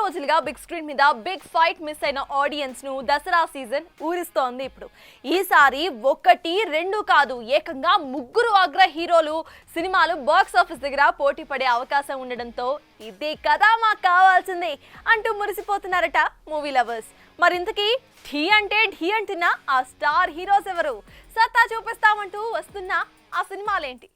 రోజులుగా big screen మీద big fight miss అయిన ఆడియన్స్ ను దసరా సీజన్ ఊరిస్తోంది. ఇప్పుడు ఈసారి ఒకటి రెండు కాదు, ఏకంగా ముగ్గురు అగ్ర హీరోలు సినిమాలు బాక్స్ ఆఫీస్ దగ్గర పోటీ పడే అవకాశం ఉండడంతో ఇదే కదా మాకు కావాల్సిందే అంటూ మురిసిపోతున్నారట మూవీ లవర్స్. మరింతకీ ఢీ అంటే ఢీ అంటున్న ఆ స్టార్ హీరోస్ ఎవరు? సత్తా చూపిస్తామంటూ వస్తున్న ఆ సినిమాలేంటి?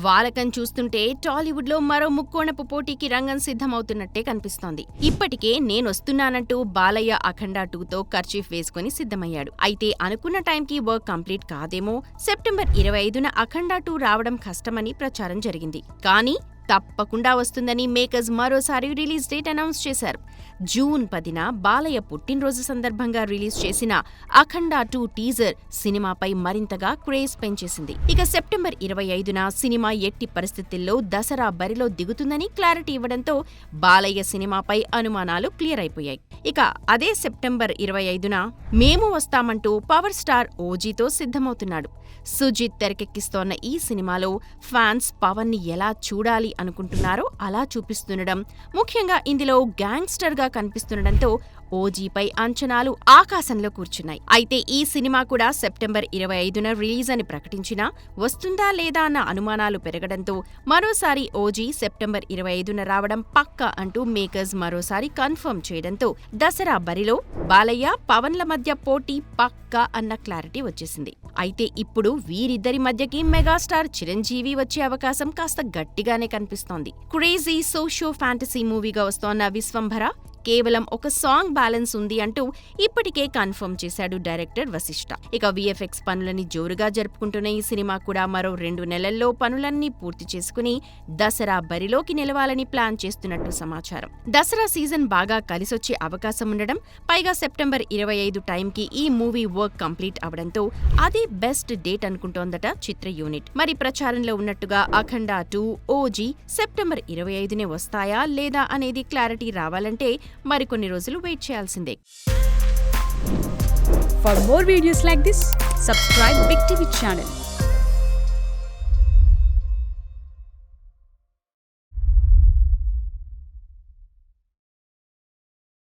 వాలకం చూస్తుంటే టాలీవుడ్ లో మరో ముక్కోణపు పోటీకి రంగం సిద్ధమవుతున్నట్టే కనిపిస్తోంది. ఇప్పటికే నేనొస్తున్నానంటూ బాలయ్య అఖండ 2తో కర్చీఫ్ వేసుకుని సిద్ధమయ్యాడు. అయితే అనుకున్న టైంకి వర్క్ కంప్లీట్ కాదేమో, సెప్టెంబర్ 25న అఖండ 2 రావడం కష్టమని ప్రచారం జరిగింది. కానీ తప్పకుండా వస్తుందని మేకర్స్ మరోసారి రిలీజ్ డేట్ అనౌన్స్ చేశారు. జూన్ 10న బాలయ్య పుట్టినరోజు సందర్భంగా రిలీజ్ చేసిన అఖండ 2 టీజర్ సినిమాపై మరింతగా క్రేజ్ పెంచేసింది. ఇక సెప్టెంబర్ 25న సినిమా ఎట్టి పరిస్థితుల్లో దసరా బరిలో దిగుతుందని క్లారిటీ ఇవ్వడంతో బాలయ్య సినిమాపై అనుమానాలు క్లియర్ అయిపోయాయి. ఇక అదే సెప్టెంబర్ 25న మేము వస్తామంటూ పవర్ స్టార్ ఓజీతో సిద్ధమవుతున్నాడు. సుజిత్ తెరకెక్కిస్తోన్న ఈ సినిమాలో ఫ్యాన్స్ పవన్ ని ఎలా చూడాలి అనుకుంటున్నారో అలా చూపిస్తుండడం, ముఖ్యంగా ఇందులో గ్యాంగ్స్టర్ గా కనిపిస్తుండడంతో ఓజీపై అంచనాలు ఆకాశంలో కూర్చున్నాయి. అయితే ఈ సినిమా కూడా సెప్టెంబర్ 25న రిలీజ్ అని ప్రకటించినా వస్తుందా లేదా అన్న అనుమానాలు పెరగడంతో మరోసారి ఓజీ సెప్టెంబర్ 25న రావడం పక్కా అంటూ మేకర్స్ మరోసారి కన్ఫర్మ్ చేయడంతో దసరా బరిలో బాలయ్య పవన్ల మధ్య పోటీ పక్కా అన్న క్లారిటీ వచ్చేసింది. అయితే ఇప్పుడు వీరిద్దరి మధ్యకి మెగాస్టార్ చిరంజీవి వచ్చే అవకాశం కాస్త గట్టిగానే కనిపిస్తోంది. క్రేజీ సోషో ఫ్యాంటసీ మూవీగా వస్తోన్న విశ్వంభర కేవలం ఒక సాంగ్ బ్యాలెన్స్ ఉంది అంటూ ఇప్పటికే కన్ఫర్మ్ చేశాడు డైరెక్టర్ వశిష్ఠ. ఇక విఎఫ్ఎక్స్ పనులని జోరుగా జరుపుకుంటున్న ఈ సినిమా కూడా మరో 2 నెలల్లో పనులన్నీ పూర్తి చేసుకుని దసరా బరిలోకి నిలవాలని ప్లాన్ చేస్తున్నట్టు సమాచారం. దసరా సీజన్ బాగా కలిసొచ్చే అవకాశం ఉండడం, పైగా సెప్టెంబర్ 25 టైంకి ఈ మూవీ వర్క్ కంప్లీట్ అవడంతో అదే బెస్ట్ డేట్ అనుకుంటోందట చిత్ర యూనిట్. మరి ప్రచారంలో ఉన్నట్టుగా అఖండ 2, ఓజీ సెప్టెంబర్ 25నే వస్తాయా లేదా అనేది క్లారిటీ రావాలంటే మరికొన్ని రోజులు వెయిట్ చేయాల్సిందే. For more videos like this, subscribe Big TV channel.